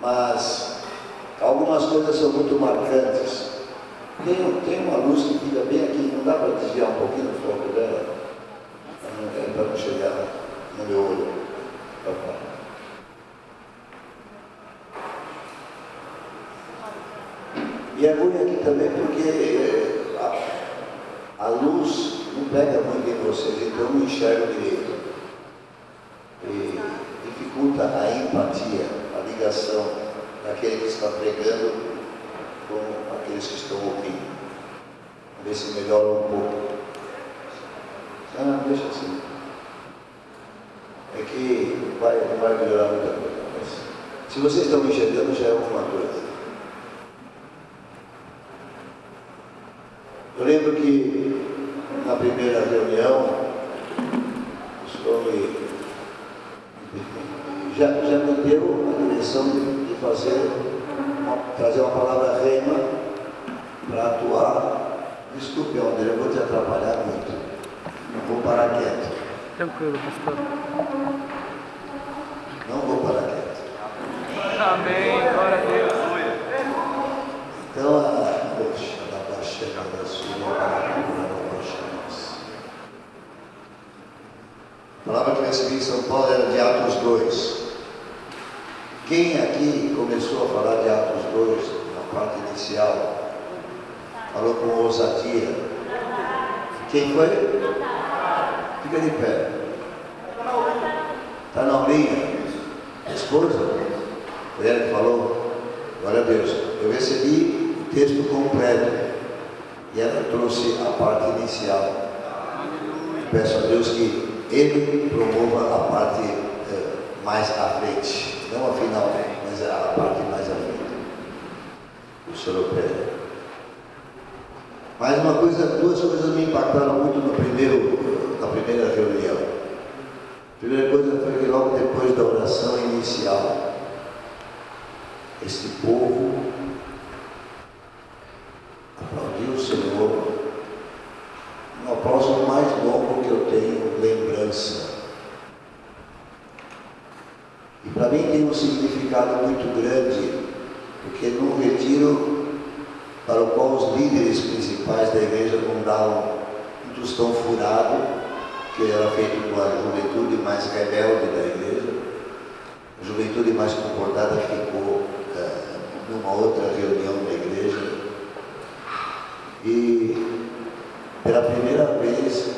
mas algumas coisas são muito marcantes. Tem uma luz que fica bem aqui, não dá para desviar um pouquinho o foco dela? Para não chegar no meu olho. E é ruim aqui também porque a luz não pega muito em vocês, então não enxergo direito. E dificulta a empatia, a ligação daquele que está pregando com aqueles que estão ouvindo. Vamos ver se melhora um pouco. Ah, deixa assim. É que vai melhorar muita coisa. Mas, se vocês estão enxergando, já é alguma coisa. Eu lembro que na primeira reunião, o senhor já me deu a direção de trazer uma palavra rema para atuar. Desculpe, Alder, eu vou te atrapalhar muito. Não vou parar quieto. Tranquilo, pastor. Não vou parar quieto. Amém, glória a Deus. Então, a palavra que eu recebi em São Paulo era de Atos 2. Quem aqui começou a falar de Atos 2, na parte inicial, falou com ousadia? Quem foi? Fica de pé. Está na aulinha? A esposa? Foi ela que falou? Glória a Deus. Eu recebi o texto completo e ela trouxe a parte inicial. Peço a Deus que Ele promova a parte mais à frente, não a final, mas a parte mais à frente. O Senhor opera. Mas duas coisas me impactaram muito na primeira reunião. A primeira coisa foi que logo depois da oração inicial, este povo aplaudiu o Senhor. Um aplauso mais longo que eu tenho lembrança. E para mim tem um significado muito grande, porque num retiro para o qual os líderes principais da igreja não davam um tostão furado, que era feito com a juventude mais rebelde da igreja, a juventude mais comportada ficou numa outra reunião da igreja. E pela primeira vez,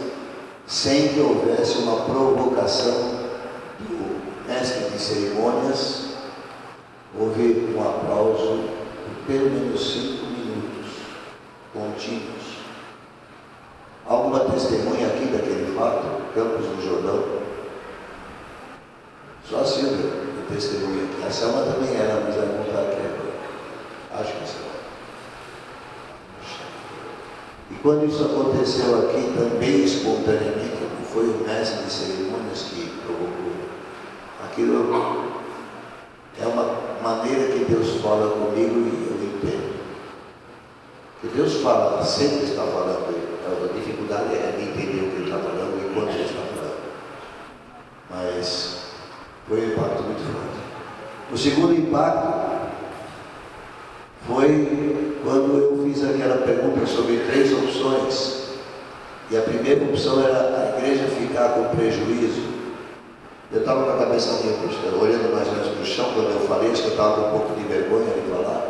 sem que houvesse uma provocação do mestre de cerimônias, houve um aplauso por pelo menos 5 minutos contínuos. Alguma testemunha aqui daquele fato? Campos do Jordão? Só a Silvia de testemunha aqui. A Selma também era, mas ela não está aqui agora. Acho que sim. E quando isso aconteceu aqui, também espontaneamente, não foi o mestre de cerimônias que provocou. Aquilo é uma maneira que Deus fala comigo e eu entendo. Que Deus fala, sempre está falando. A dificuldade é de entender o que Ele está falando e quando Ele está falando. Mas foi um impacto muito forte. O segundo impacto foi quando eu fiz aquela pergunta sobre 3 opções. E a primeira opção era a igreja ficar com prejuízo. Eu estava com a cabeça olhando mais ou menos para o chão quando eu falei isso, que eu estava com um pouco de vergonha de falar.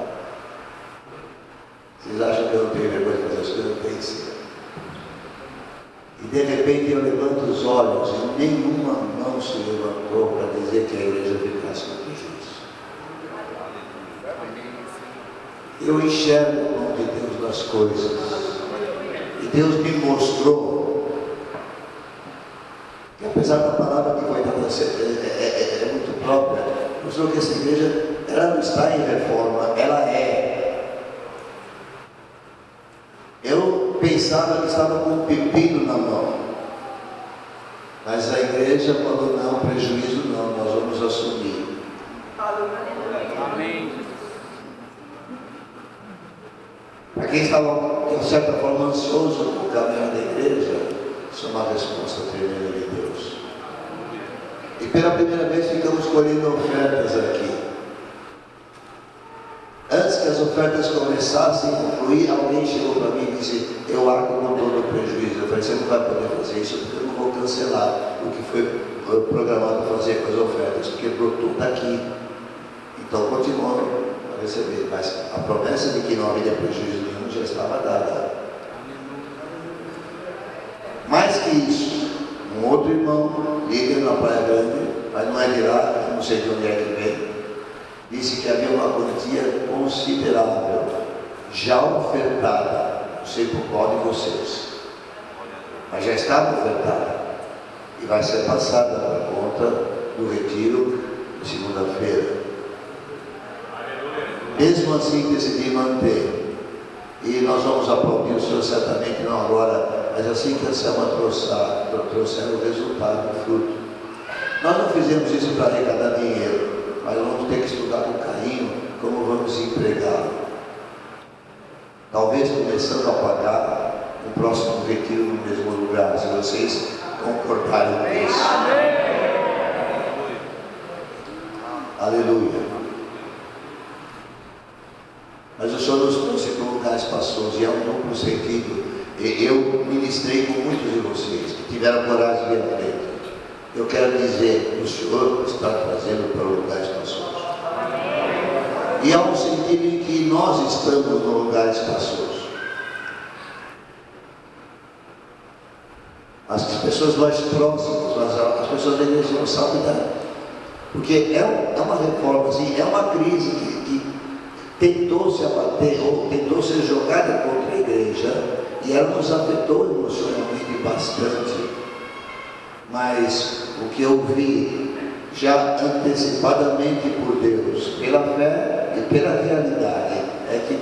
Vocês acham que eu não tenho vergonha de fazer as coisas? Eu tenho sim. E de repente eu levanto os olhos e nenhuma mão se levantou para dizer que a igreja ficasse com prejuízo. Eu enxergo a mão de Deus nas coisas. E Deus me mostrou que, apesar da palavra que foi dada é muito própria, mostrou que essa igreja ela não está em reforma, ela é. Eu pensava que estava com um pepino na mão, mas a igreja falou: não, prejuízo não, nós vamos assumir. Amém. Para quem estava, de certa forma, ansioso com o caminho da igreja, isso é uma resposta tremenda de Deus. E pela primeira vez ficamos colhendo ofertas aqui. ofertas começassem a fluir, alguém chegou para mim e disse: eu arco com todo o prejuízo. Eu falei: você não vai poder fazer isso, porque eu não vou cancelar o que foi programado para fazer com as ofertas, porque brotou daqui. Então continua a receber, mas a promessa de que não haveria prejuízo nenhum já estava dada. Mais que isso, um outro irmão, líder na Praia Grande, mas não é de lá, eu não sei de onde é que vem, disse que havia uma quantia considerável já ofertada, não sei por qual de vocês, mas já estava ofertada e vai ser passada para conta do retiro de segunda-feira. Mesmo assim decidi manter, e nós vamos aplaudir o Senhor certamente, não agora, mas assim que a Selma trouxer o resultado, o fruto. Nós não fizemos isso para arrecadar dinheiro, mas vamos ter que estudar com carinho como vamos empregá-lo. Talvez começando a pagar o próximo retiro no mesmo lugar, se vocês concordarem com isso. Aleluia. Mas o Senhor nos trouxe para um lugar espaçoso, e é um duplo sentido. Eu ministrei com muitos de vocês que tiveram coragem de ir à frente. Eu quero dizer, o Senhor está trazendo para um lugar espaçoso. E há um sentido em que nós estamos no lugar espaçoso. As pessoas mais próximas, as pessoas da igreja não sabem dar. Porque é uma reforma, assim, é uma crise que tentou se abater, ou tentou ser jogada contra a igreja, e ela nos afetou emocionalmente bastante. Mas o que eu vi já antecipadamente por Deus, pela fé e pela realidade, é que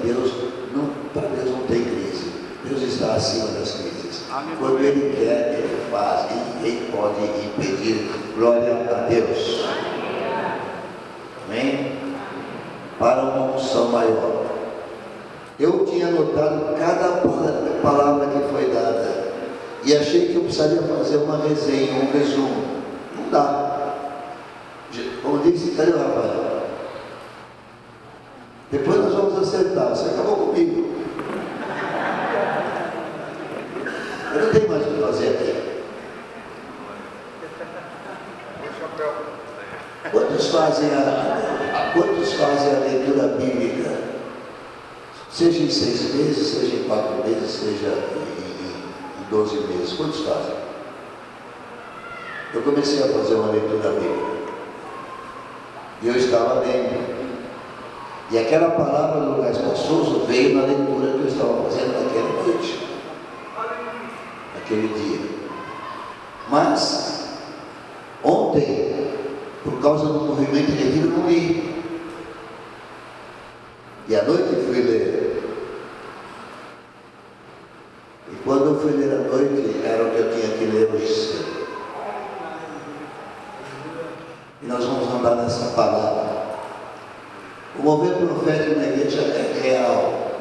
para Deus não tem crise. Deus está acima das crises. Quando Ele quer, Ele faz, e ninguém pode impedir. Glória a Deus. Amém? Para uma unção maior. Eu tinha anotado cada palavra que foi dada e achei que eu precisaria fazer uma resenha, um resumo. Não dá. Como disse, cadê o Rafael? Depois nós vamos acertar. Você acabou comigo. Eu não tenho mais o que fazer aqui. Quantos fazem a leitura bíblica? Seja em 6 meses, seja em 4 meses, seja em 12 meses. Quantos fazem? Eu comecei a fazer uma leitura bíblica. E eu estava lendo. E aquela palavra do lugar espaçoso veio na leitura que eu estava fazendo naquela noite. Naquele dia. Mas, ontem, por causa do movimento de retiro, não li. E à noite fui ler. E quando eu fui ler à noite, era o que eu tinha que ler hoje cedo. E nós vamos andar nessa palavra. O mover profético na igreja é real.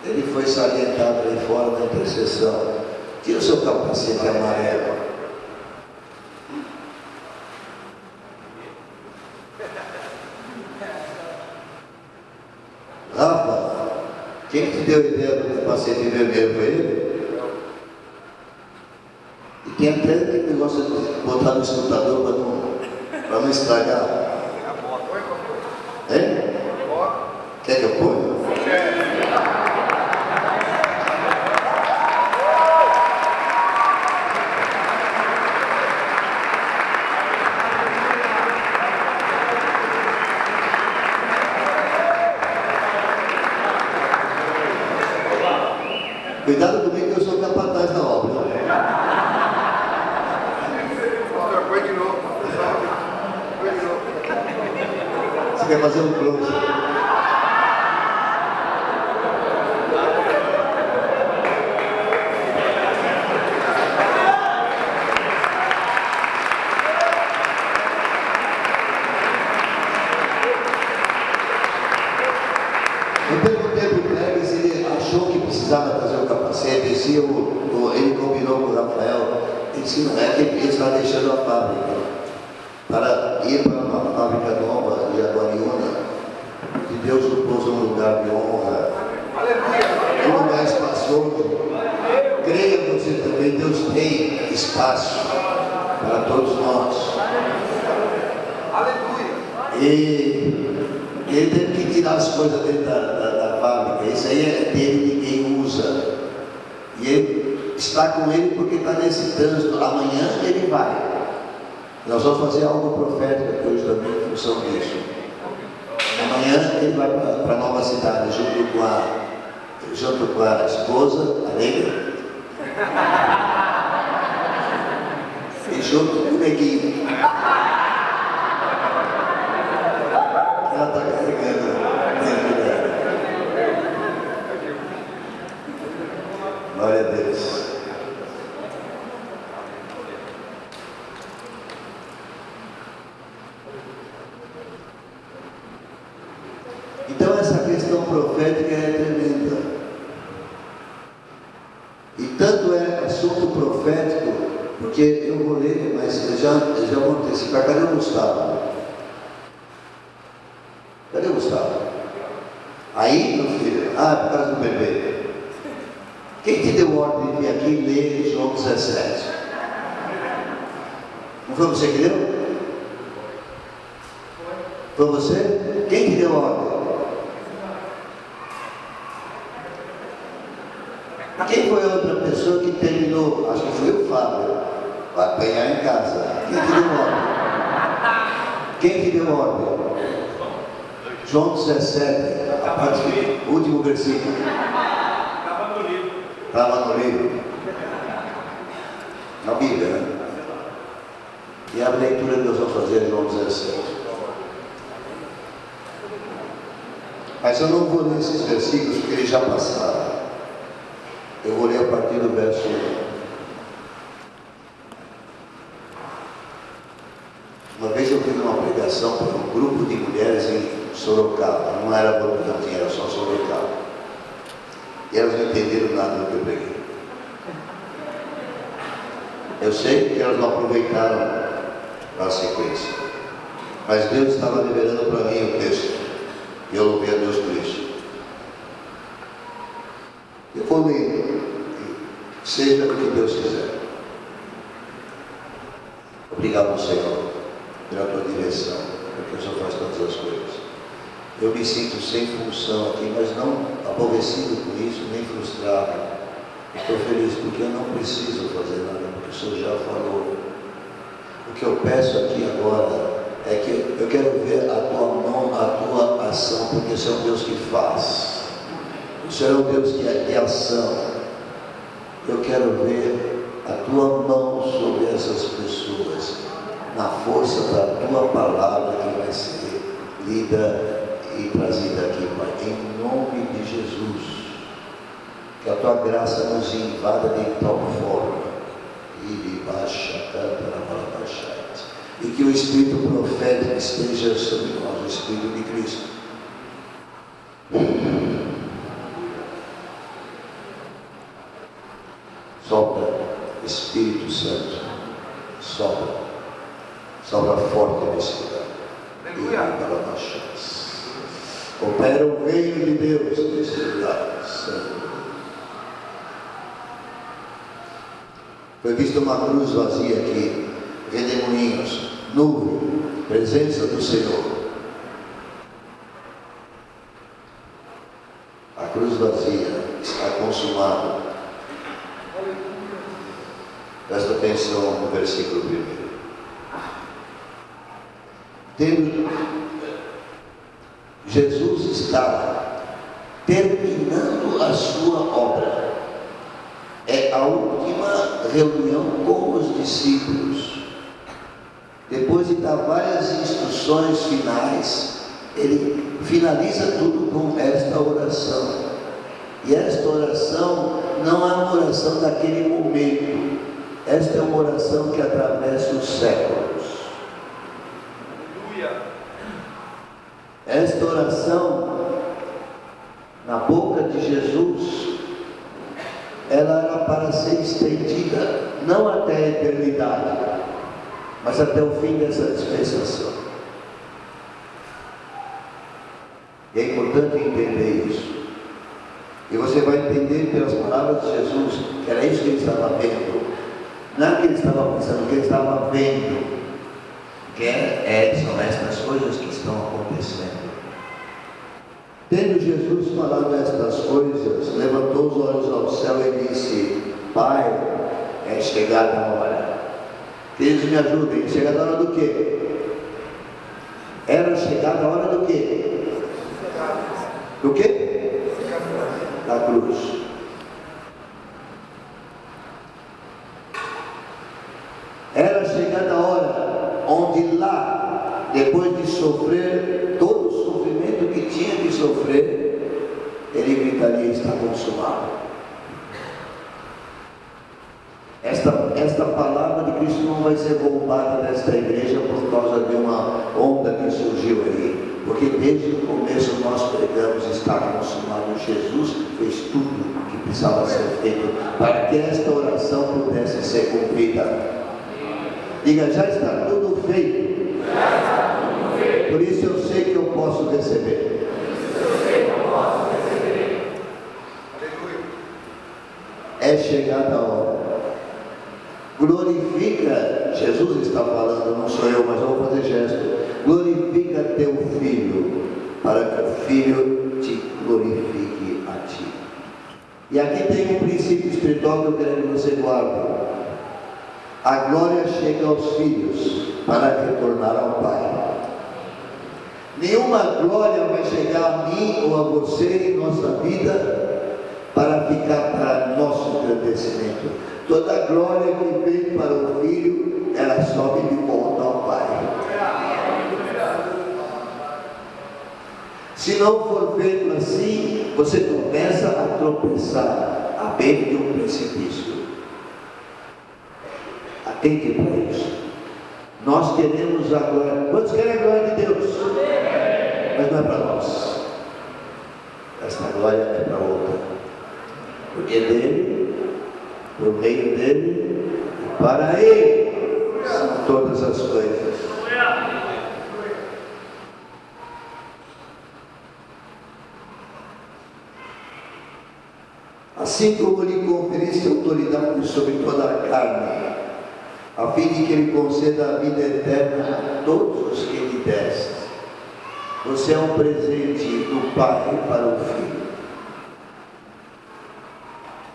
Ele foi salientado aí fora na intercessão. Tira o seu capacete amarelo. Rafa, quem te deu a ideia do capacete vermelho foi ele? E tem até aquele negócio de botar no escutador para não estragar. Hein? Quer que eu ponha? Cuidado comigo que eu sou capataz da obra. Põe de novo. Você quer fazer um close? Eu perguntei para o Cleber se ele achou que precisava trazer o capacete, se ele combinou com o Rafael. Ele disse que não é, que ele está deixando a fábrica para ir para uma fábrica nova de Aguariúna, de Deus o pôs num lugar de honra, um lugar espaçoso. Creia você também, Deus tem espaço para todos nós. E ele teve que tirar as coisas dentro da fábrica. Isso aí é dele, ninguém usa. E ele está com ele porque está nesse trânsito. Amanhã ele vai. Nós vamos fazer algo profético hoje também em função disso. Amanhã ele vai para a nova cidade junto com a esposa, a negra, e junto com o neguinho. Ela está carregando dentro dela. Glória a Deus. Então essa questão profética é tremenda. E tanto é assunto profético, porque eu vou ler, mas eu já vou antecipar. Cadê o Gustavo? Cadê o Gustavo? Aí, meu filho, por causa do bebê. Quem te deu ordem de vir aqui ler João 17? Não foi você que deu? Foi você? Quem te deu ordem? Quem foi a outra pessoa que terminou? Acho que foi o Fábio. Vai apanhar em casa. Quem te deu ordem? Quem te deu ordem? João 17, a parte do último versículo. Estava no livro. Estava no livro. Na Bíblia, né? E a leitura que nós vamos fazer é João 17. Mas eu não vou ler esses versículos porque eles já passaram. Eu vou ler a partir do verso 1. Uma vez eu fiz uma pregação para um grupo de mulheres em Sorocaba. Não era Botucatu, era só Sorocaba. E elas não entenderam nada do que eu preguei. Eu sei que elas não aproveitaram a sequência. Mas Deus estava liberando para mim o texto. E eu louvei a Deus por isso. Eu vou ler, seja o que Deus quiser. Obrigado, Senhor, pela tua direção, porque o Senhor faz todas as coisas. Eu me sinto sem função aqui, mas não aborrecido por isso, nem frustrado. Estou feliz porque eu não preciso fazer nada, porque o Senhor já falou. O que eu peço aqui agora é que eu quero ver a tua mão, a tua ação, porque o Senhor é um Deus que faz. O Senhor é um Deus que é de ação. Eu quero ver a tua mão sobre essas pessoas, na força da tua palavra que vai ser lida e trazida aqui, Pai, em nome de Jesus. Que a tua graça nos invada de tal forma, e que o Espírito profético esteja sobre nós, o Espírito de Cristo. Sopra, Espírito Santo, sopra forte nesse lugar. Opera o reino de Deus nesse lugar santo. Foi vista uma cruz vazia aqui, redemoinhos, nuvem, presença do Senhor. A cruz vazia está consumada. Presta atenção no versículo 1. Jesus está terminando a sua obra. É a última reunião com os discípulos. Depois de dar várias instruções finais, ele finaliza tudo com esta oração. E esta oração não é uma oração daquele momento. Esta é uma oração que atravessa os séculos. Esta oração, na boca de Jesus, ela era para ser estendida, não até a eternidade, mas até o fim dessa dispensação. E é importante entender isso. E você vai entender pelas palavras de Jesus que era isso que ele estava vendo. Não é o que ele estava pensando, o que ele estava vendo. São estas coisas que estão acontecendo. Tendo Jesus falado estas coisas, levantou os olhos ao céu e disse: Pai, é chegada a hora. Eles me ajudem, chegada a hora do quê? Era chegada a hora do quê? Do quê? Da cruz. Era chegada a hora onde lá, depois de sofrer todo o sofrimento que tinha que sofrer, ele gritaria: está consumado. Esta palavra de Cristo não vai ser roubada nesta igreja por causa de uma onda que surgiu aí, porque desde o começo nós pregamos: está consumado. Jesus fez tudo o que precisava ser feito para que esta oração pudesse ser cumprida. Diga: já está tudo feito. Por isso eu sei que eu posso receber. É chegada a hora. Glorifica, Jesus está falando, não sou eu, mas eu vou fazer gesto. Glorifica teu filho, para que o filho te glorifique a ti. E aqui tem um princípio espiritual que eu quero que você guarde. A glória chega aos filhos para retornar ao Pai. Nenhuma glória vai chegar a mim ou a você em nossa vida para ficar para nosso engrandecimento. Toda glória que vem para o Filho, ela sobe de volta ao Pai. Se não for feito assim, você começa a tropeçar à beira de um precipício. Atente para isso. Nós queremos a glória. Quantos querem a glória de Deus? Mas não é para nós. Esta glória é para outra. Porque dele, por meio dele, e para ele são todas as coisas. Assim como lhe conferiste autoridade sobre toda a carne, a fim de que ele conceda a vida eterna a todos os que lhe deste. Você é um presente do Pai para o Filho.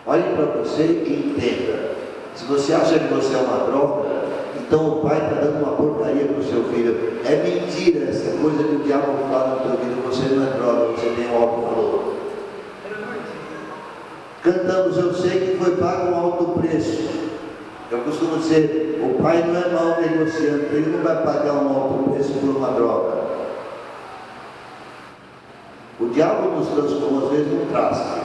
Olhe para você e entenda. Se você acha que você é uma droga, então o Pai está dando uma porcaria para o seu filho. É mentira essa coisa que o diabo fala no teu ouvido. Você não é droga, você tem um alto valor. Cantamos: eu sei que foi pago um alto preço. Eu costumo dizer: o Pai não é mau negociante, ele não vai pagar um alto preço por uma droga. O diabo nos transforma às vezes num traste,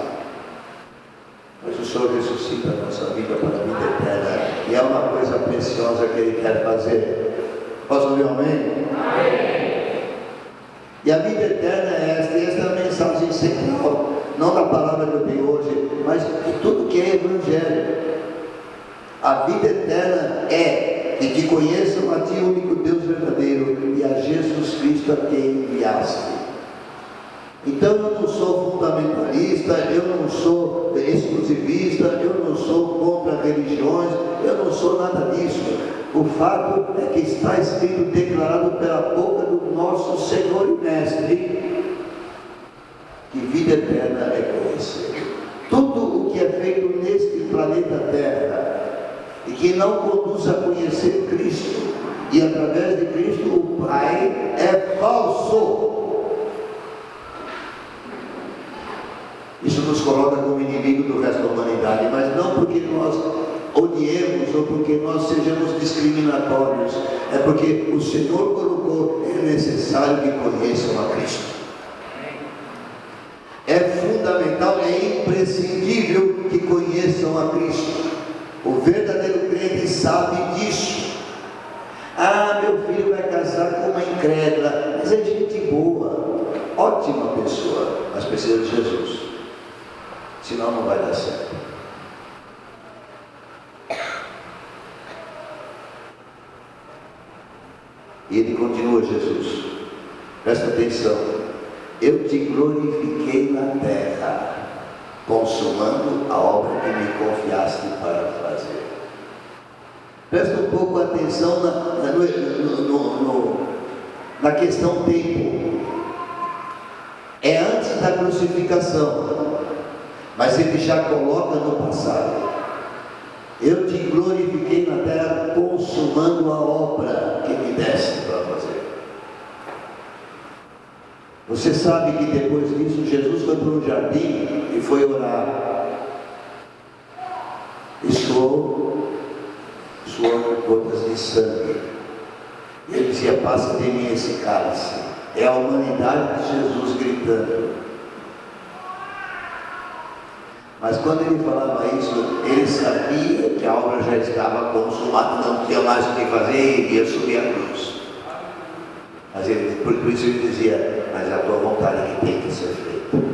mas o Senhor ressuscita a nossa vida para a vida eterna, e é uma coisa preciosa que Ele quer fazer. Posso ouvir um amém? Amém. E a vida eterna é esta, e esta é a mensagem central, não da palavra que eu tenho hoje, mas de tudo que é Evangelho. A vida eterna é que te conheçam a ti, o único Deus verdadeiro, e a Jesus Cristo a quem enviaste. Então eu não sou fundamentalista, eu não sou exclusivista, eu não sou contra religiões, eu não sou nada disso. O fato é que está escrito, declarado pela boca do nosso Senhor e Mestre, que vida eterna é conhecer tudo o que é feito neste planeta Terra, e que não conduz a conhecer Cristo, e através de Cristo o Pai, é falso. Isso nos coloca como inimigo do resto da humanidade, mas não porque nós odiemos ou porque nós sejamos discriminatórios, é porque o Senhor colocou: é necessário que conheçam a Cristo. É fundamental, é imprescindível que conheçam a Cristo. O verdadeiro crente sabe disso. Ah, meu filho vai casar com uma incrédula, mas é gente boa, ótima pessoa, mas precisa de Jesus, senão não vai dar certo. E ele continua, Jesus, presta atenção: eu te glorifiquei na terra, consumando a obra que me confiaste para fazer. Presta um pouco atenção na questão tempo. É antes da crucificação, mas ele já coloca no passado. Eu te glorifiquei na terra, consumando a obra que me deste para fazer. Você sabe que depois disso Jesus foi para um jardim e foi orar. E suou gotas de sangue. E ele dizia: passa de mim esse cálice. É a humanidade de Jesus gritando. Mas quando ele falava isso, ele sabia que a obra já estava consumada, não tinha mais o que fazer e iria subir a cruz. Mas por isso ele dizia: mas a tua vontade que tem que ser feita.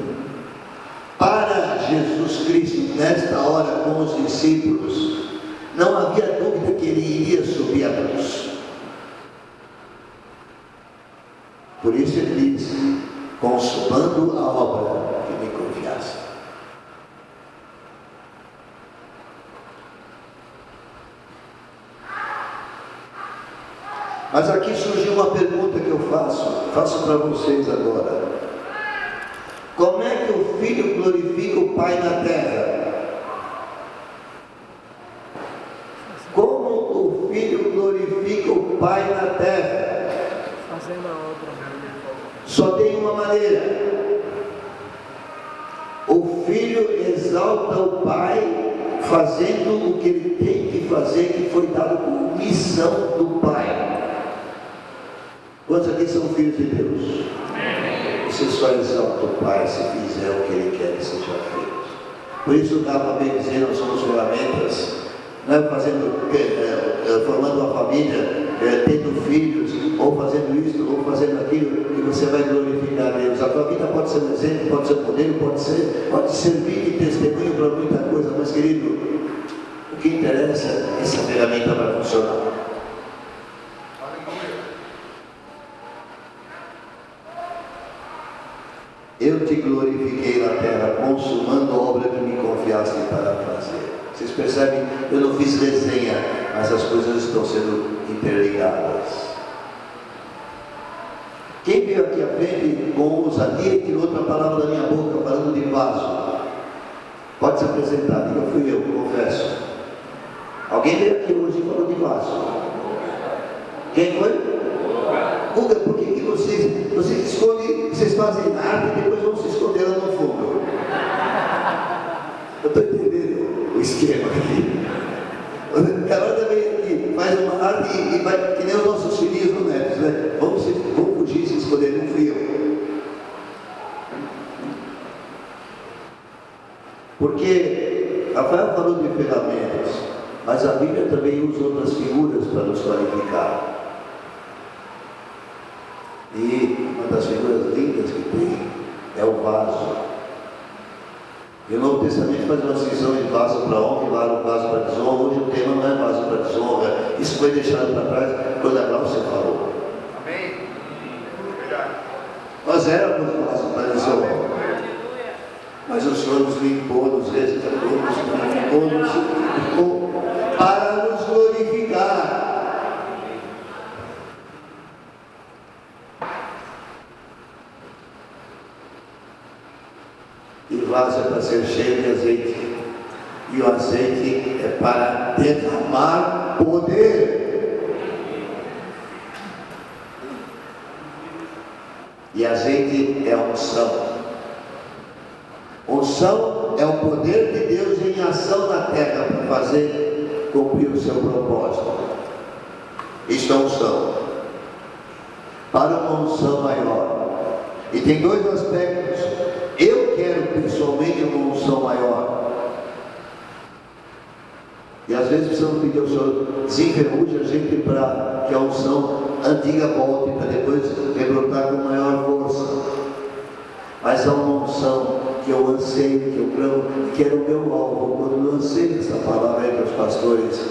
Para Jesus Cristo, nesta hora com os discípulos, não havia dúvida que ele iria subir a cruz. Por isso ele diz: consumando a obra que me confiaste. Mas aqui surgiu uma pergunta que eu faço para vocês agora. Como é que o Filho glorifica o Pai na terra? Como o Filho glorifica o Pai na terra? Fazendo a obra. Só tem uma maneira. O Filho exalta o Pai fazendo o que ele tem que fazer, que foi dado como missão do Pai. Quantos aqui são filhos de Deus? Você só exalta o Pai se fizer o que Ele quer que seja feito. Por isso estava bem dizendo, nós somos ferramentas, não é formando uma família, tendo filhos, ou fazendo isso, ou fazendo aquilo, que você vai glorificar a Deus. A tua vida pode ser um exemplo, pode ser um modelo, pode servir de testemunho para muita coisa, mas querido, o que interessa é essa ferramenta vai funcionar. Eu te glorifiquei na terra, consumando a obra que me confiaste para fazer. Vocês percebem? Eu não fiz resenha, mas as coisas estão sendo interligadas. Quem veio aqui à frente com ousadia e tirou outra palavra da minha boca, falando de vaso? Pode se apresentar, diga: fui eu, confesso. Alguém veio aqui hoje e falou de vaso? Quem foi? Guga, por que vocês escondem, vocês fazem arte e depois vão se esconder lá no fundo? Eu estou entendendo o esquema aqui. A galera vem aqui, faz uma arte e vai, que nem os nossos filhinhos no netos, né? Vamos fugir, se esconder, não fui eu. Porque Rafael falou de ferramentas, mas a Bíblia também usa outras figuras para nos qualificar. E uma das figuras lindas que tem é o vaso. E o Novo Testamento faz uma cisão de vaso para honra e vaso para desonra. Hoje o tema não é vaso para desonra. Isso foi deixado para trás quando a Glaucia falou. Amém? Nós éramos vaso para desonra. Mas o Senhor nos limpou, nos resgatou, nos purificou, nos santificou para nos glorificar. E o vaso é para ser cheio de azeite. E o azeite é para derramar poder. E azeite é unção. Unção é o poder de Deus em ação na terra para fazer cumprir o seu propósito. Isto é unção. Para uma unção maior. E tem dois aspectos. Eu quero pessoalmente uma unção maior. E às vezes precisamos pedir ao Senhor: desenferruje a gente para que a unção antiga volte, para depois rebrotar com maior força. Mas há uma unção que eu anseio, que eu clamo, que era o meu alvo. Quando eu lancei essa palavra aí para os pastores,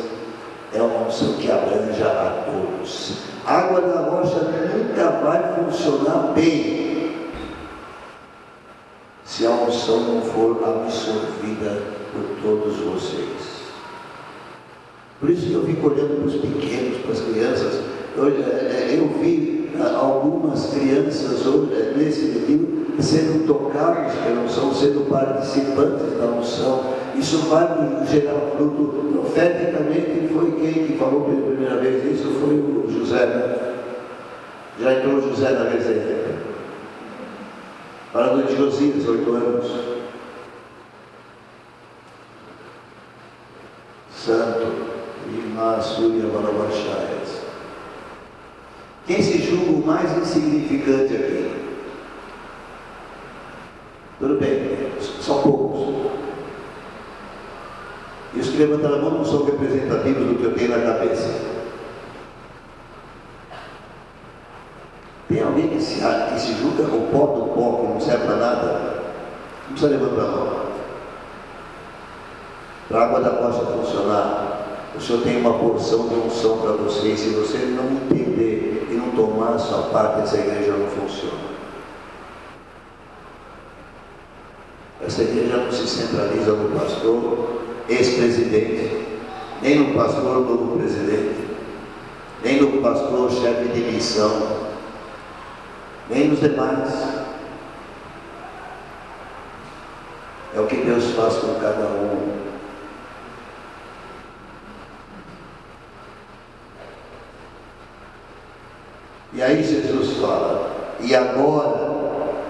é uma unção que abranja a todos. A água da rocha nunca vai funcionar bem unção não for absorvida por todos vocês. Por isso que eu fico olhando para os pequenos, para as crianças. Eu vi algumas crianças hoje, nesse livro, sendo tocados pela unção, sendo participantes da unção. Isso vai gerar fruto. Profeticamente, foi quem que falou pela primeira vez isso? Foi o José, né? Já entrou o José na resenha. Falando de Josias, 8 anos. Santo, Imaçu e Abarabachaias. Quem se julga o mais insignificante aqui? Tudo bem, são poucos. E os que levantaram a mão não são representativos do que eu tenho na cabeça. Tem alguém que se julga o pó do pó, que não serve para nada? Não precisa levantar a mão. Para a água da rocha funcionar, o Senhor tem uma porção de unção para você, e se você não entender e não tomar a sua parte, essa igreja não funciona. Essa igreja não se centraliza no pastor, ex-presidente, nem no pastor, novo presidente, nem no pastor, chefe de missão, nem nos demais. É o que Deus faz com cada um. E aí Jesus fala: e agora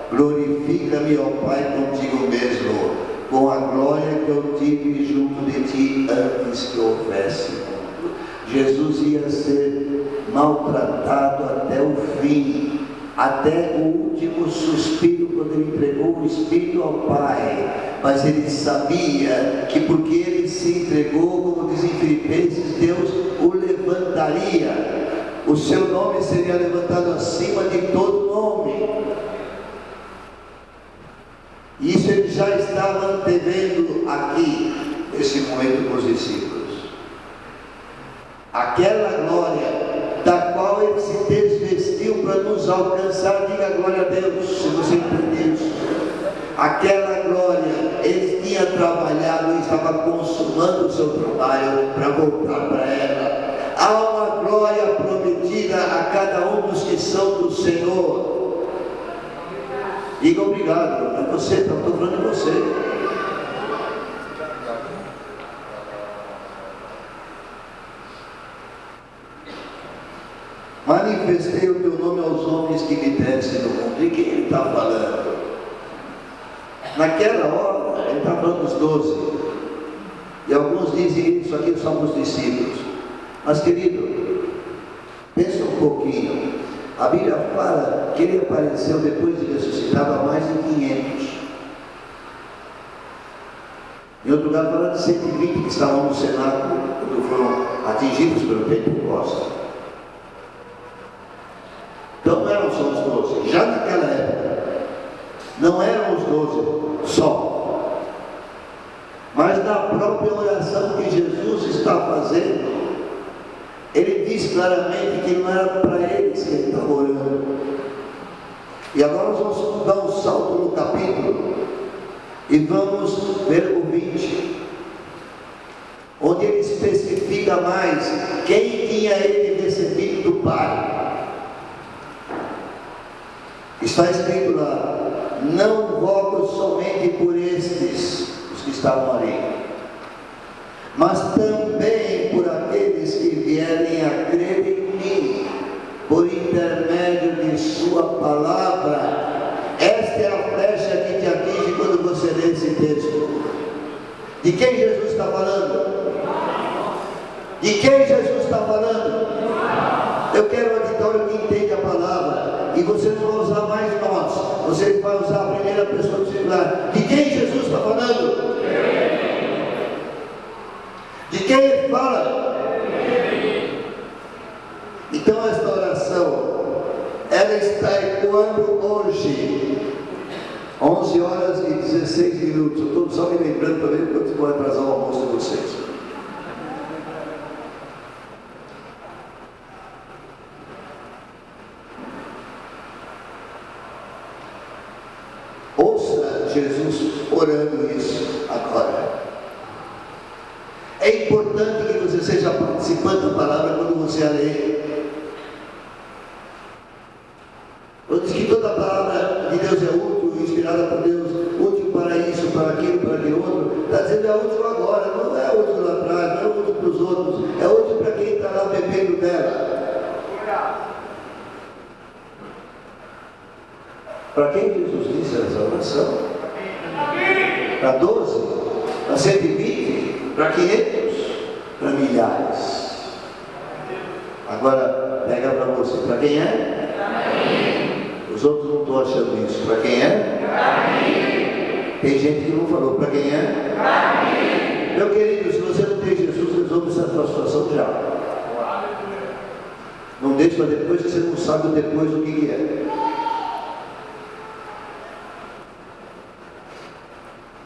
glorifica-me, ó Pai, contigo mesmo, com a glória que eu tive junto de ti antes que houvesse mundo. Jesus ia ser maltratado até o fim, até o último suspiro, quando ele entregou o Espírito ao Pai. Mas ele sabia que porque ele se entregou, como diz em Filipenses, Deus o levantaria. O seu nome seria levantado acima de todo nome. Isso ele já estava antevendo aqui, nesse momento com os discípulos. Aquela glória da qual ele se desvestiu para nos alcançar, diga glória a Deus, se você entender isso. Aquela glória, ele tinha trabalhado e estava consumando o seu trabalho para voltar para ela. Há uma glória prometida a cada um dos que são do Senhor. Diga obrigado, é você, estou falando de você. Manifestei o teu nome aos homens que me deste no mundo. De quem ele está falando? Naquela hora, ele está falando dos 12. E alguns dizem isso aqui são os discípulos. Mas querido, pensa um pouquinho. A Bíblia fala que ele apareceu depois de ressuscitado a mais de 500. Em outro lugar fala de 120 que estavam no cenáculo quando foram atingidos pelo Pentecostes. Então não eram só os 12. Já naquela época, não eram os 12 só. Mas na própria oração que Jesus está fazendo, ele diz claramente que não era para eles que ele estava orando. E agora nós vamos dar um salto no capítulo e vamos ver o 20, onde ele especifica mais quem tinha ele recebido do Pai. Está escrito lá: não rogo somente por estes, os que estavam ali, mas também por aqueles que vierem a crer em mim, por intermédio de sua palavra. Esta é a flecha que te atinge quando você lê esse texto. De quem Jesus está falando? De quem Jesus está falando? Eu quero um auditório que entende a palavra. E você não vai usar mais nós, você vai usar a primeira pessoa do singular. De quem Jesus está falando? De quem ele fala? Então esta oração, ela está ecoando hoje, 11 horas e 16 minutos. Eu estou só me lembrando para ver quando vou atrasar o almoço de vocês. Ouça Jesus orando isso agora. É importante que você seja participante da palavra quando você a lê. Eu disse que toda a palavra de Deus é útil, inspirada por Deus, útil para isso, para aquilo outro. Está dizendo é útil agora, não é útil lá atrás, não é útil para os outros, é útil para quem está lá bebendo dela. Para quem Jesus disse essa oração? Para 12? Para 120? Para 500? Para milhares? Agora, pega para você. Para quem é? Os outros não estão achando isso. Para quem é? Tem gente que não falou. Para quem é? Meu querido, se você não tem Jesus, resolve essa sua situação já. Não deixe para depois, que você não sabe depois o que é.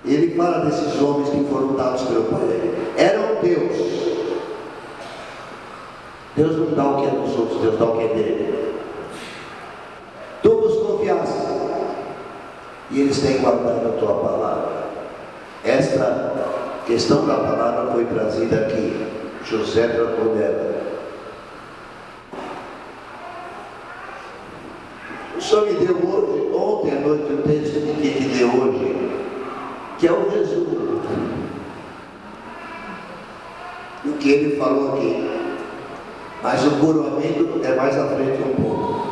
Ele fala desses homens que foram dados pelo Pai. Eram Deus. Deus não dá o que é dos outros, Deus dá o que é dele. Tu nos confiaste e eles têm guardado a tua palavra. Esta questão da palavra foi trazida aqui. José tratou dela. O Senhor me deu hoje, ontem à noite, o texto que te deu hoje, que é o resumo do que ele falou aqui. Mas o coroamento é mais à frente um pouco.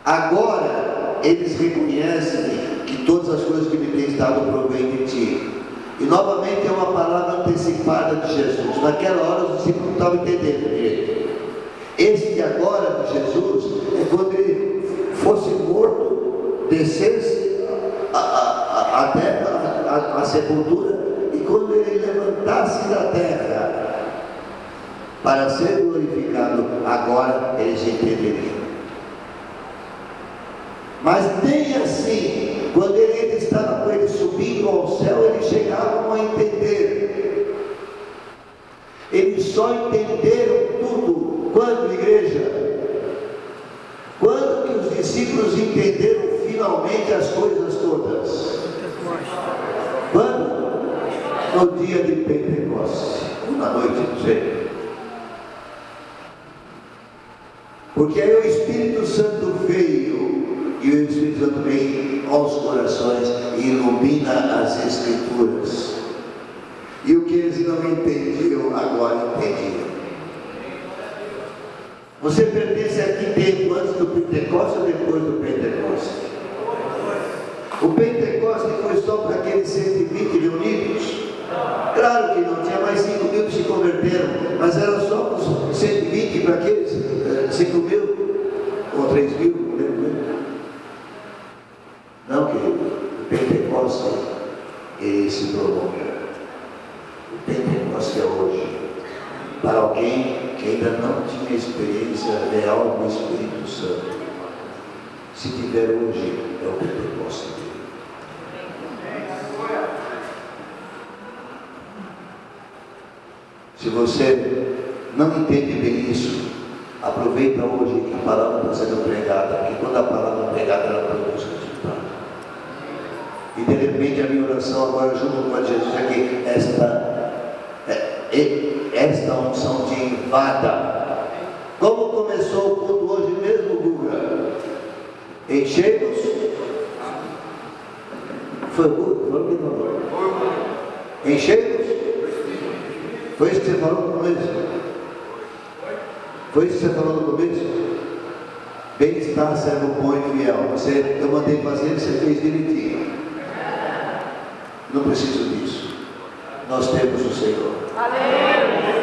Agora eles reconhecem que todas as coisas que me tens dado provém de ti. E novamente é uma palavra antecipada de Jesus. Naquela hora os discípulos não estavam entendendo direito. Este agora de Jesus é quando ele fosse morto, descesse a terra, a sepultura, e quando ele levantasse da terra para ser glorificado, agora eles entenderiam. Mas nem assim, quando ele estava com ele subindo ao céu, eles chegavam a entender. Eles só entenderam tudo quando, igreja? Quando que os discípulos entenderam finalmente as coisas todas? Quando? No dia de Pentecostes, ou na noite, não sei. Porque aí o Espírito Santo veio, e o Espírito Santo vem aos corações e ilumina as Escrituras. E o que eles não entendiam, agora entendiam. Você pertence a que tempo? Antes do Pentecostes ou depois do Pentecostes? O Pentecostes foi só para aqueles 120 reunidos? Claro que não, tinha mais 5 mil que se converteram, mas era só os 120 para aqueles 5 mil ou 3 mil, não lembro. Não, querido, o Pentecostes ele se prolonga. O Pentecostes é hoje, para alguém que ainda não tinha experiência real do Espírito Santo. Se tiver hoje, é o Pentecostes dele. Se você não entende bem isso, aproveita hoje que a palavra está sendo pregada, porque quando a palavra é pregada, ela produz resultado. E de repente a minha oração agora junto com a de Jesus é que esta unção te invada. Como começou o culto hoje mesmo, Guga? Enchemos? Foi o culto? Foi o que falou? Enchemos? Foi isso que você falou no começo? Foi isso que você falou no começo? Bem está, servo bom e fiel. Eu mandei fazer, você fez direitinho. Não preciso disso. Nós temos o Senhor. Aleluia.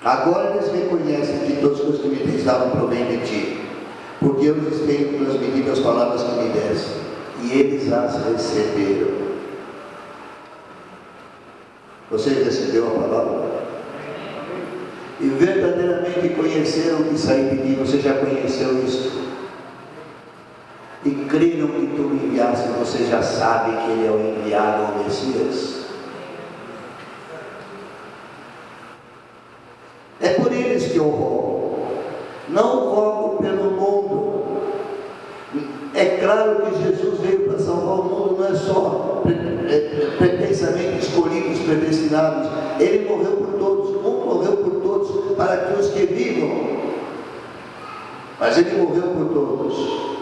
Agora eles reconhecem que todas as coisas que me tens dado provém de ti, porque eu lhes tenho transmitido as palavras que me deste, e eles as receberam. Você recebeu a palavra? E verdadeiramente conheceram que saí de ti. Você já conheceu isso? E creram que tu me enviaste. Você já sabe que ele é o enviado, o Messias. É por eles que eu rogo. Não rogo pelo mundo. É claro que Jesus veio para salvar o mundo, não é só pretensamente escolhidos, predestinados. Ele morreu por todos, morreu por todos, para que os que vivam. Mas ele morreu por todos.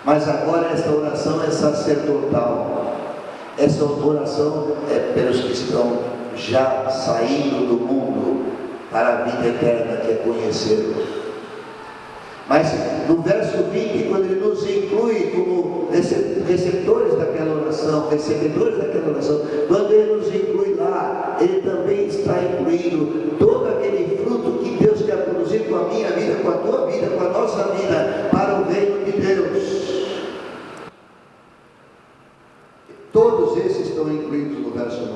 Mas agora esta oração é sacerdotal. Essa oração é pelos que estão já saindo do mundo para a vida eterna, que é conhecê-lo. Mas no verso 20, quando ele nos inclui como receptores daquela oração, recebedores daquela oração, quando ele nos inclui lá, ele também está incluindo todo aquele fruto que Deus quer produzir com a minha vida, com a tua vida, com a nossa vida, para o reino de Deus. Todos esses estão incluídos no verso 9.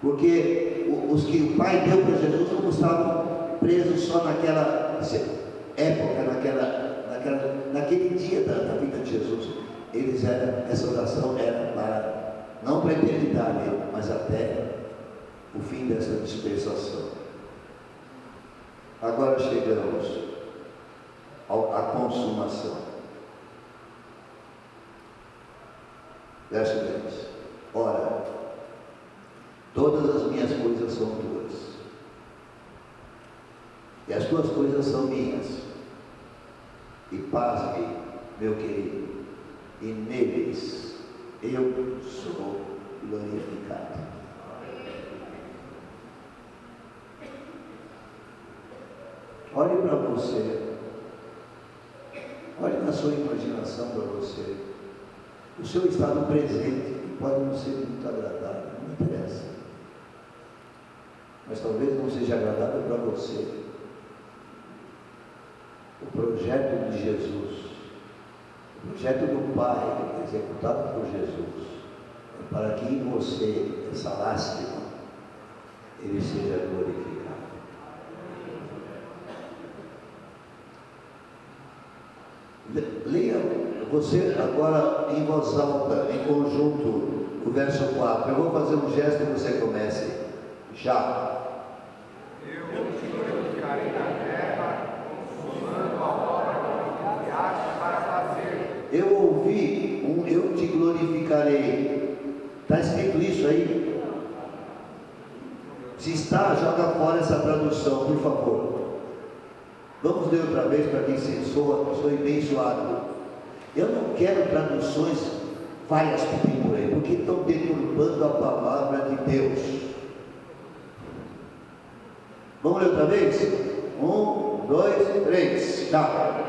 Porque os que o Pai deu para Jesus não estavam presos só naquela época, naquele dia da vida de Jesus. Essa oração era para, não para a eternidade, mas até o fim dessa dispensação. Agora chegamos à consumação. Verso 10. Ora, todas as minhas coisas são tuas, e as tuas coisas são minhas. E pasme, meu querido, e neles eu sou glorificado. Olhe para você, olhe na sua imaginação para você. O seu estado presente pode não ser muito agradável, não interessa. Mas talvez não seja agradável para você. O projeto de Jesus, o projeto do Pai, executado por Jesus, é para que em você, essa lástima, ele seja glorificado. Leia você agora em voz alta, em conjunto, o verso 4. Eu vou fazer um gesto e você comece. Já. Eu te glorificarei na terra, consumando a obra que me enviaste para fazer. Eu ouvi eu te glorificarei. Está escrito isso aí? Se está, joga fora essa tradução, por favor. Vamos ler outra vez para quem soe bem suado. Eu não quero traduções várias que tem por aí, porque estão deturpando a palavra de Deus. Vamos ler outra vez? 1, 2, 3, já.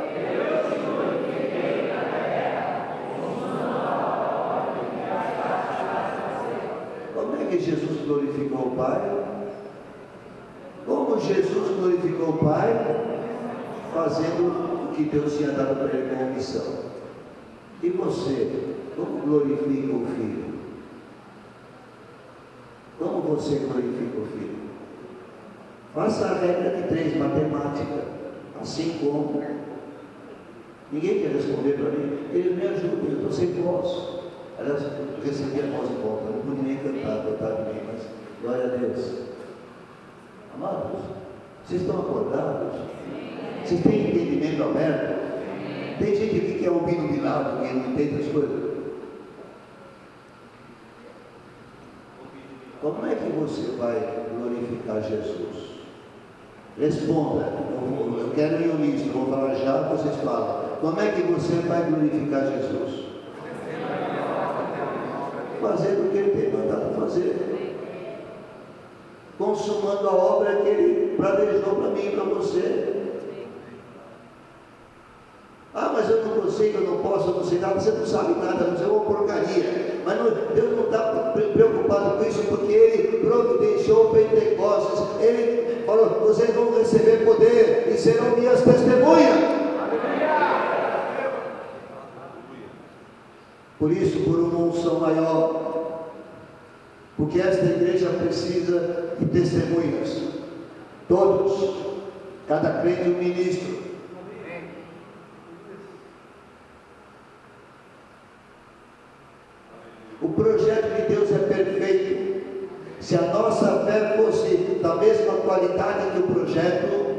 Como é que Jesus glorificou o Pai? Como Jesus glorificou o Pai? Fazendo o que Deus tinha dado para ele como missão. E você, como glorifica o Filho? Como você glorifica o Filho? Faça a regra de 3, matemática, assim como. Ninguém quer responder para mim. Ele me ajuda, eu estou sem voz. Aliás, eu recebi a voz de volta, não pude nem cantar, coitado de mim, mas glória a Deus. Amados, vocês estão acordados? Vocês têm entendimento aberto? Tem gente aqui que é obnubilado, que não entende as coisas. Como é que você vai glorificar Jesus? Responda. Eu quero ir uníssono, vou falar já, vocês falam. Como é que você vai glorificar Jesus? Fazendo o que ele tem mandado fazer. Consumando a obra que ele planejou para mim e para você. Ah, mas eu não consigo, eu não posso, eu não sei nada. Você não sabe nada, você é uma porcaria. Mas Deus não está preocupado com isso, porque Ele providenciou Pentecostes. Ele falou: vocês vão receber poder e serão minhas testemunhas. Por isso, por uma unção maior, porque esta igreja precisa de testemunhas. Todos, cada crente um ministro. O projeto de Deus é perfeito. Se a nossa fé fosse da mesma qualidade que o projeto,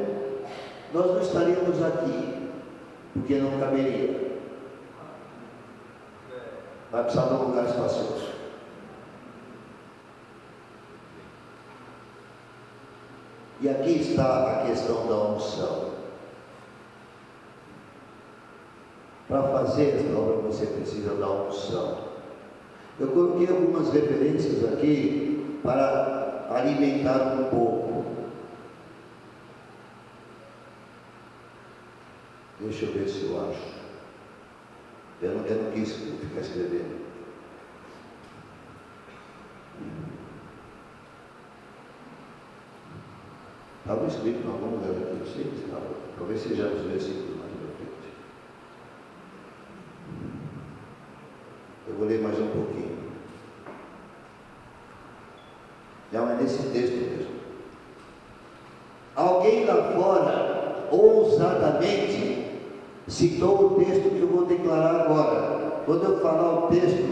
nós não estaríamos aqui, porque não caberia. Vai precisar de um lugar espacioso. E aqui está a questão da unção. Para fazer esta obra você precisa da unção. Eu coloquei algumas referências aqui para alimentar um pouco. Deixa eu ver se eu acho. Eu não quis ficar escrevendo. Estava escrito em algum lugar aqui, eu sei que estava. Talvez seja os versículos mais para frente. Eu vou ler mais um pouquinho. Não, é nesse texto mesmo. Alguém lá fora, ousadamente, citou o texto que eu vou declarar agora. Quando eu falar o texto,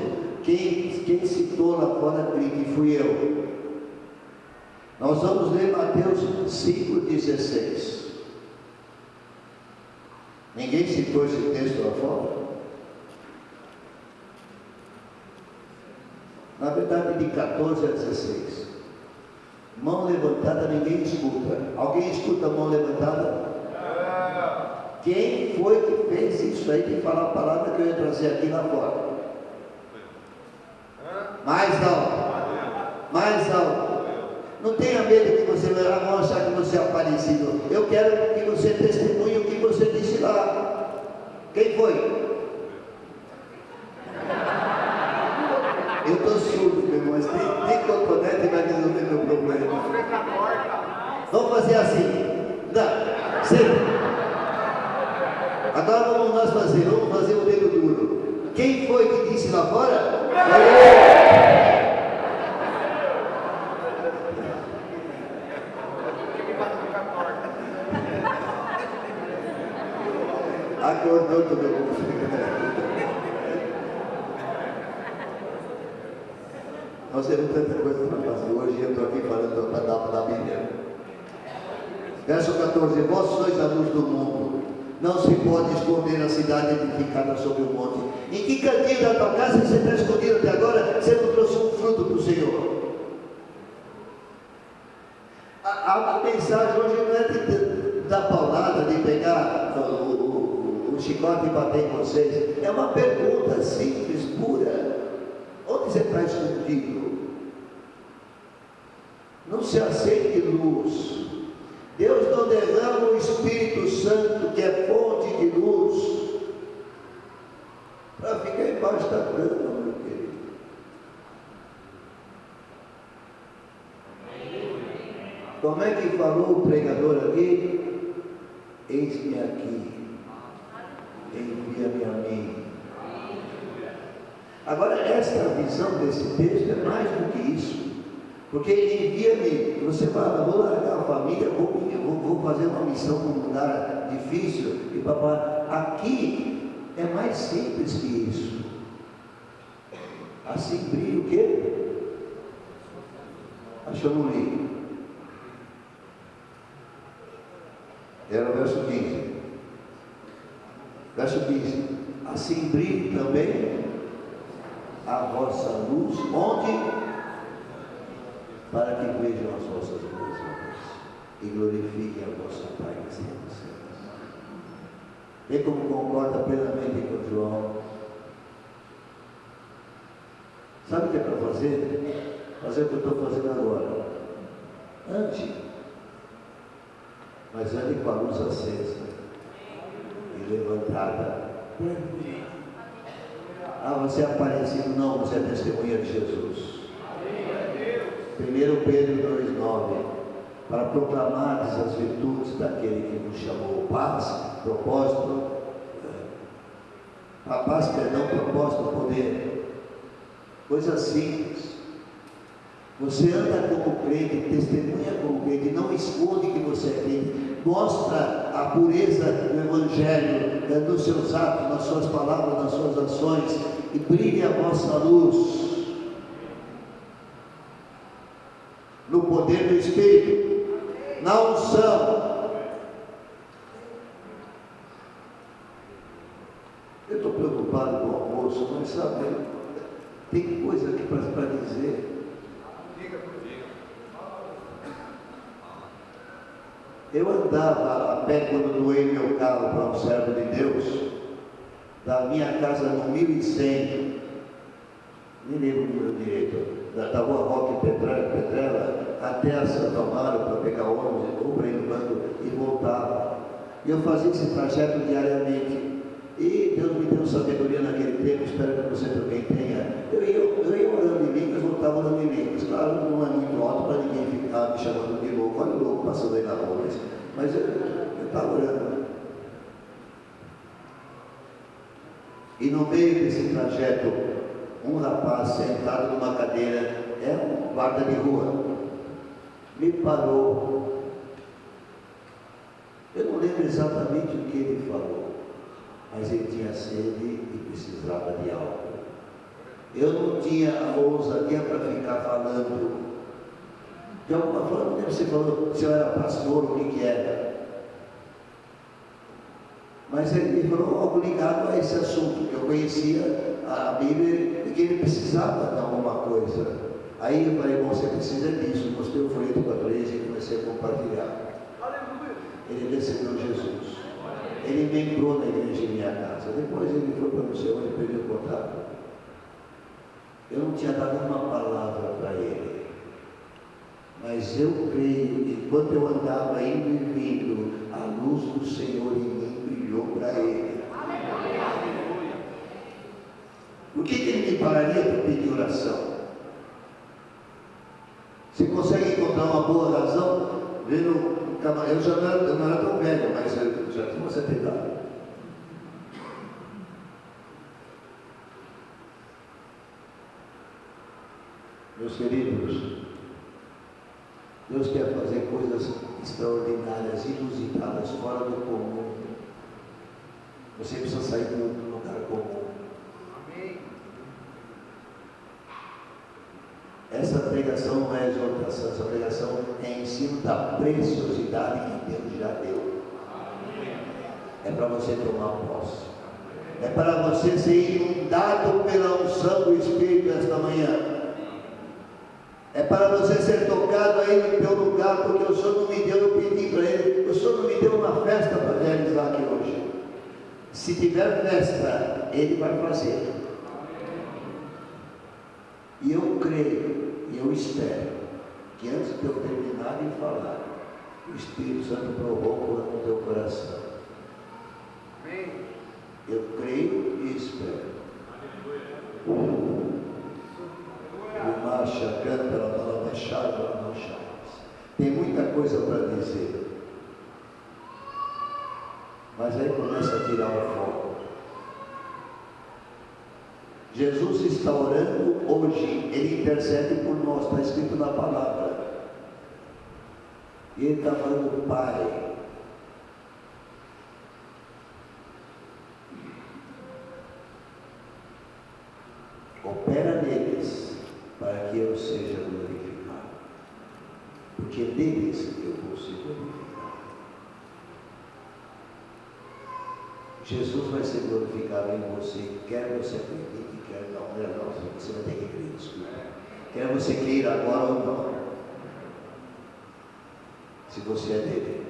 quem citou lá fora, que fui eu. Nós vamos ler Mateus 5,16. Ninguém citou esse texto lá fora? Na verdade, de 14 a 16. Mão levantada, ninguém escuta. Alguém escuta a mão levantada? Quem foi que fez isso aí de falar a palavra que eu ia trazer aqui lá fora? Mais alto. Mais alto. Não tenha medo que você vai lá mostrar que você é aparecido. Eu quero que você testemunhe o que você disse lá. Quem foi? Eu estou surdo, meu irmão. Tem cotonete e vai resolver meu problema. Vamos fazer assim. Não, sempre. Agora vamos nós fazer o dedo duro. Quem foi que disse lá fora? Acordou todo mundo. Nós temos tanta coisa para fazer. Hoje eu estou aqui falando da Bíblia. Verso 14. Vós sois a luz do mundo. Não se pode esconder a cidade edificada sobre o monte. Em que cantinho da tua casa você está escondido até agora? Você não trouxe um fruto para o Senhor. A mensagem hoje não é da paulada, de pegar o chicote e bater em vocês. É uma pergunta simples, pura. Onde você está escondido? Não se acende luz. Deus não derrama o Espírito Santo, que é fonte de luz, para ficar embaixo da cama, meu querido. Como é que falou o pregador aqui? Eis-me aqui, envia-me a mim. Agora, esta visão desse texto é mais do que isso. Porque envia-me, você fala, vou largar a família, vou fazer uma missão num lugar difícil, e papai, aqui é mais simples que isso. Assim brilha o quê? Achou no livro. Era o verso 15. Verso 15. Assim brilhe também a vossa luz, onde? Para que vejam as vossas boas obras e glorifiquem a vossa Pai que está nos céus. Vê como concorda plenamente com João. Sabe o que é para fazer? Fazer o que eu estou fazendo agora. Ande, mas ande com a luz acesa e levantada. Ah, você é aparecido? Não, você é testemunha de Jesus. 1 Pedro 2,9, para proclamardes as virtudes daquele que nos chamou. Paz, propósito, propósito, poder. Coisa simples. Você anda como crente, testemunha como crente, não esconde que você é crente. Mostra a pureza do Evangelho nos seus atos, nas suas palavras, nas suas ações, e brilhe a vossa luz no poder do Espírito, na unção. sabe? Tem coisa aqui para dizer. Eu andava a pé quando doei meu carro para um servo de Deus, da minha casa no 1100, nem lembro o número direito, da rua Roque Pedrela até a Santa Amaro para pegar ônibus, ou para ir no banco e voltava. E eu fazia esse trajeto diariamente. E Deus me deu sabedoria naquele tempo, espero que você também tenha. Eu ia orando em línguas, voltava orando em línguas. Claro, não é muito alto para ninguém ficar me chamando de louco. Olha o louco passando aí na rua, mas eu estava orando. E no meio desse trajeto, um rapaz sentado numa cadeira, um guarda de rua, me parou. Eu não lembro exatamente o que ele falou, mas ele tinha sede e precisava de álcool. Eu não tinha a ousadia para ficar falando. De alguma forma, você falou se eu era pastor, o que era. Mas ele falou algo ligado a esse assunto, que eu conhecia a Bíblia e que ele precisava de alguma coisa. Aí eu falei, bom, você precisa disso. Mostrei o folheto para a igreja e comecei a compartilhar. Ele recebeu Jesus. Ele me entrou na igreja em minha casa. Depois ele foi para o céu e perdeu o contato. Eu não tinha dado uma palavra para ele. Mas eu creio, enquanto eu andava indo e vindo, a luz do Senhor em mim brilhou para ele. Por que ele me pararia para pedir oração? Você consegue encontrar uma boa razão? Vendo, eu já não era tão velho, mas eu já tinha 70 anos. Meus queridos, Deus quer fazer coisas extraordinárias, inusitadas, fora do comum. Você precisa sair do lugar comum. Amém. Essa pregação não é exortação, essa pregação é ensino da preciosidade que Deus já deu. Amém. É para você tomar posse. É para você ser inundado pela unção do Espírito esta manhã. É para você ser tocado aí no teu lugar, porque o Senhor não me deu, eu pedi para Ele, o Senhor não me deu uma festa para realizar aqui hoje. Se tiver festa, Ele vai fazer. E eu creio, e eu espero, que antes de eu terminar de falar, o Espírito Santo provoca no teu coração. Eu creio e espero. Tem muita coisa para dizer, mas aí começa a tirar o foco. Jesus está orando hoje, Ele intercede por nós, está escrito na palavra. E Ele está falando, Pai, opera neles, para que eu seja glorificado. Porque deles eu vou ser glorificado. Jesus vai ser glorificado em você, quer você acredite, quer não, você vai ter que crer, desculpa. Quer você queira agora ou não. Se você é dele.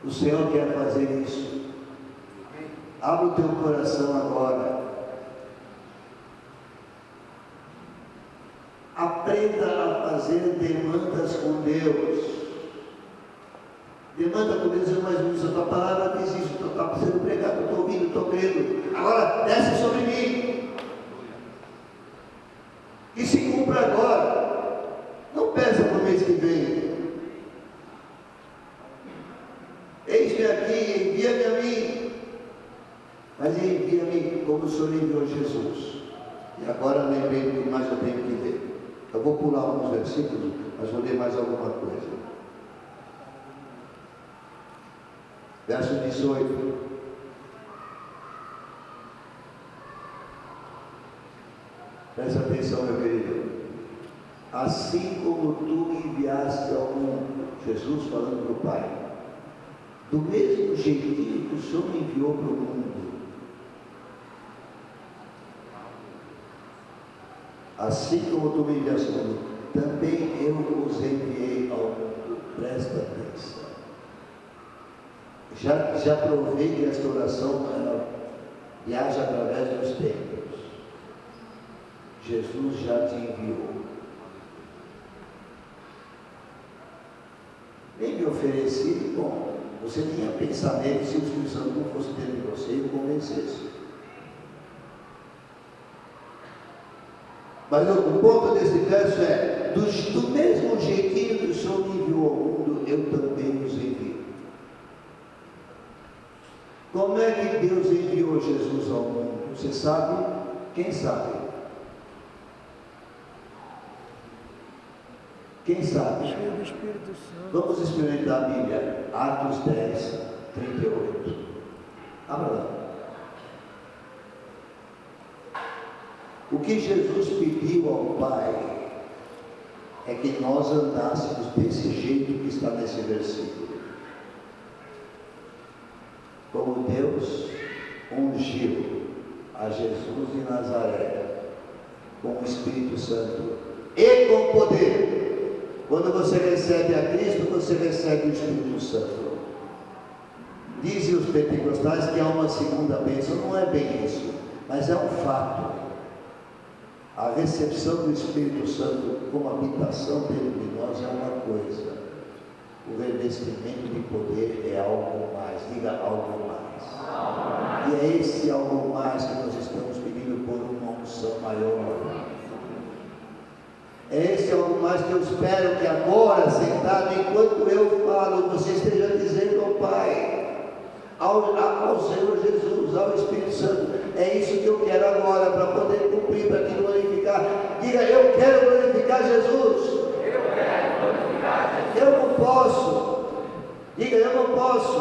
O Senhor quer fazer isso. Abre o teu coração agora. Aprenda a fazer demandas com Deus. Demanda com Deus, mas a tua palavra diz isso, tu está sendo pregado, eu estou ouvindo, estou crendo. Agora desce sobre mim. E se cumpra agora. Não peça para o mês que vem. Eis-me aqui, envia-me a mim. Mas envia-me como o Senhor enviou Jesus. E agora lembrei do que mais eu tenho que ler. Eu vou pular alguns versículos, mas vou ler mais alguma coisa. Verso 18. Presta atenção, meu querido. Assim como tu me enviaste ao mundo, Jesus falando para o Pai, do mesmo jeitinho que o Senhor me enviou para o mundo, Assim como tu me enviaste ao mundo, também eu os enviei ao mundo. Presta atenção. Já provei que esta oração ela viaja através dos tempos. Jesus já te enviou. Nem me ofereci, bom, você nem ia pensar nele se o Espírito Santo não fosse dentro de você e o convencesse. Mas o ponto desse verso é, do mesmo jeitinho que o Senhor me enviou ao mundo, eu também os envio. Como é que Deus enviou Jesus ao mundo? Você sabe? Quem sabe? Quem sabe? Cheio do Espírito Santo. Vamos experimentar a Bíblia. Atos 10, 38. Abra lá. O que Jesus pediu ao Pai é que nós andássemos desse jeito que está nesse versículo. Como Deus ungiu a Jesus de Nazaré com o Espírito Santo e com poder. Quando você recebe a Cristo, você recebe o Espírito Santo. Dizem os pentecostais que há uma segunda bênção. Não é bem isso, mas é um fato. A recepção do Espírito Santo como habitação dentro de nós é uma coisa. O revestimento de poder é algo mais. Diga algo mais. E é esse algo mais que nós estamos pedindo por uma unção maior. É esse algo mais que eu espero que agora, sentado, enquanto eu falo, você esteja dizendo ao Pai, ao Senhor Jesus, ao Espírito Santo. É isso que eu quero agora, para poder cumprir, para te glorificar. Diga, eu quero glorificar Jesus. Eu quero glorificar Jesus. Eu não posso. Diga, eu não posso.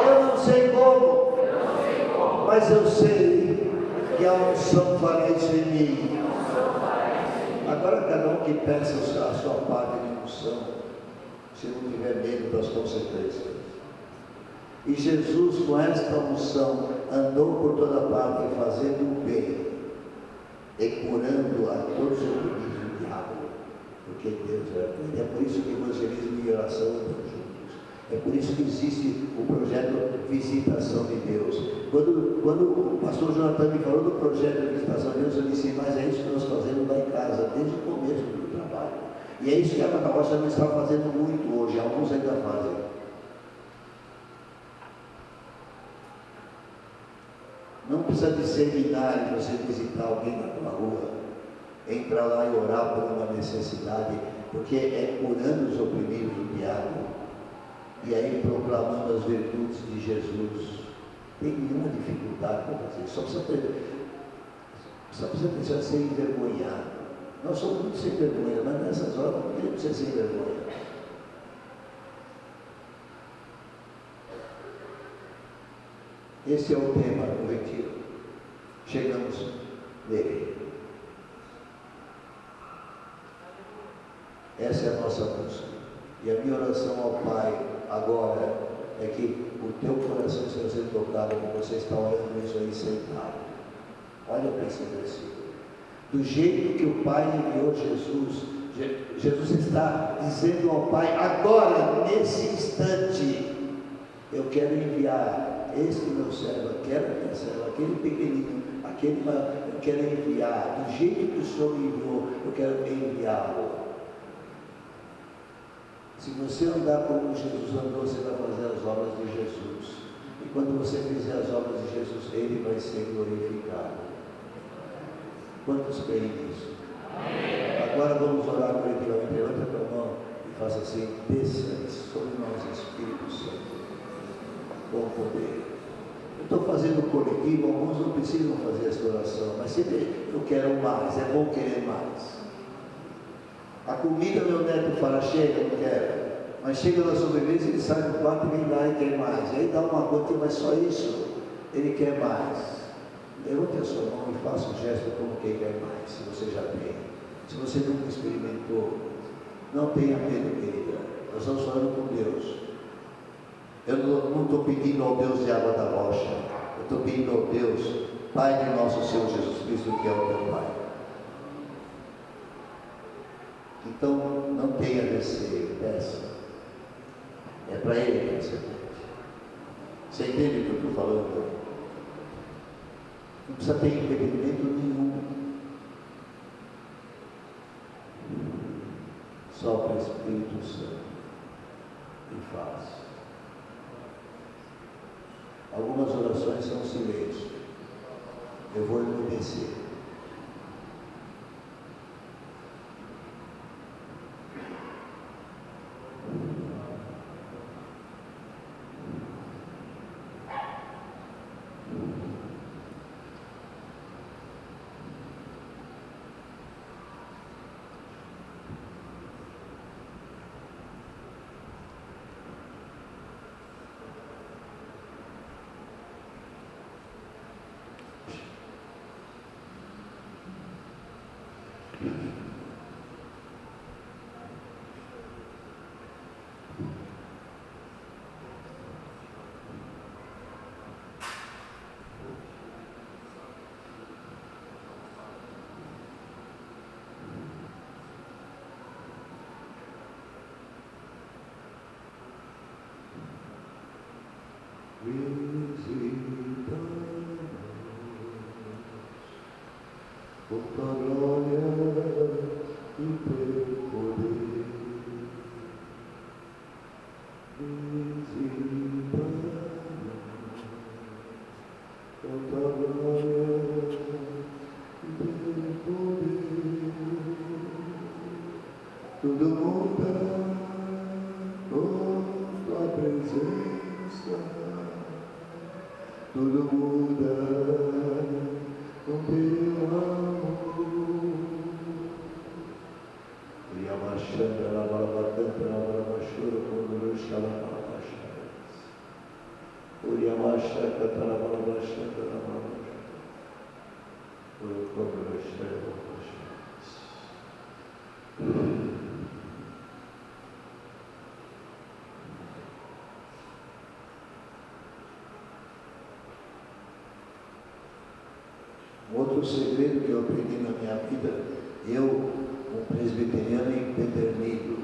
Eu não sei como. Mas eu sei que a unção fará isso em mim. Agora cada um que peça a sua parte de unção, se não tiver medo das consequências. E Jesus, com esta unção, andou por toda parte fazendo o bem e curando a todos os inimigos do diabo, porque Deus era com ele. É por isso que evangelismo e oração andam juntos. É por isso que existe o projeto Visitação de Deus. Quando o pastor Jonathan me falou do projeto Visitação de Deus, eu disse, mas é isso que nós fazemos lá em casa, desde o começo do trabalho. E é isso que a Rocha não está fazendo muito hoje, alguns ainda fazem. Não precisa de seminário para você visitar alguém na tua rua, entrar lá e orar por uma necessidade, porque é curando os oprimidos do diabo, e aí proclamando as virtudes de Jesus. Não tem nenhuma dificuldade para fazer, só precisa deixar de ser envergonhado. Nós somos muito sem vergonha, mas nessas horas não queremos ser sem vergonha. Esse é o tema do retiro. Chegamos nele. Essa é a nossa busca. E a minha oração ao Pai agora é que o teu coração seja sendo tocado como você está orando isso aí sentado. Olha para esse versículo. Do jeito que o Pai enviou Jesus, Jesus está dizendo ao Pai, agora, nesse instante, eu quero enviar este meu servo, aquela minha serva, aquele pequenino, aquele maior, eu quero enviar, do jeito que o Senhor me enviou, eu quero enviá-lo. Se você andar como Jesus andou, você vai fazer as obras de Jesus. E quando você fizer as obras de Jesus, Ele vai ser glorificado. Quantos creem nisso? Agora vamos orar coletivamente. Levanta a tua mão e faça assim, desça sobre nós, Espírito Santo, com poder. Eu estou fazendo coletivo, alguns não precisam fazer essa oração, mas sempre eu quero mais, é bom querer mais. A comida meu neto fala, chega, eu não quero. Mas chega na sobremesa, ele sai do quarto e vem lá e quer mais. E aí dá uma gota, mas só isso, ele quer mais. Levante a sua mão e faça um gesto como quem quer mais, se você já tem. Se você nunca experimentou, não tenha medo, querida. Nós estamos falando com Deus. Eu não estou pedindo ao Deus de água da rocha. Eu estou pedindo ao Deus, Pai de nosso Senhor Jesus Cristo, que é o teu Pai. Então, não tenha receio, peça. É para Ele que você pede. Você entende o que eu estou falando? Não precisa ter impedimento nenhum. Só para o Espírito Santo. E faz. Algumas orações são silêncio. Eu vou obedecer. Com tua glória e teu poder, visita-nos. Com tua glória e teu poder, tudo muda com tua presença, tudo muda com teu amor. Outro segredo que eu aprendi na minha vida, eu, um presbiteriano empedernido,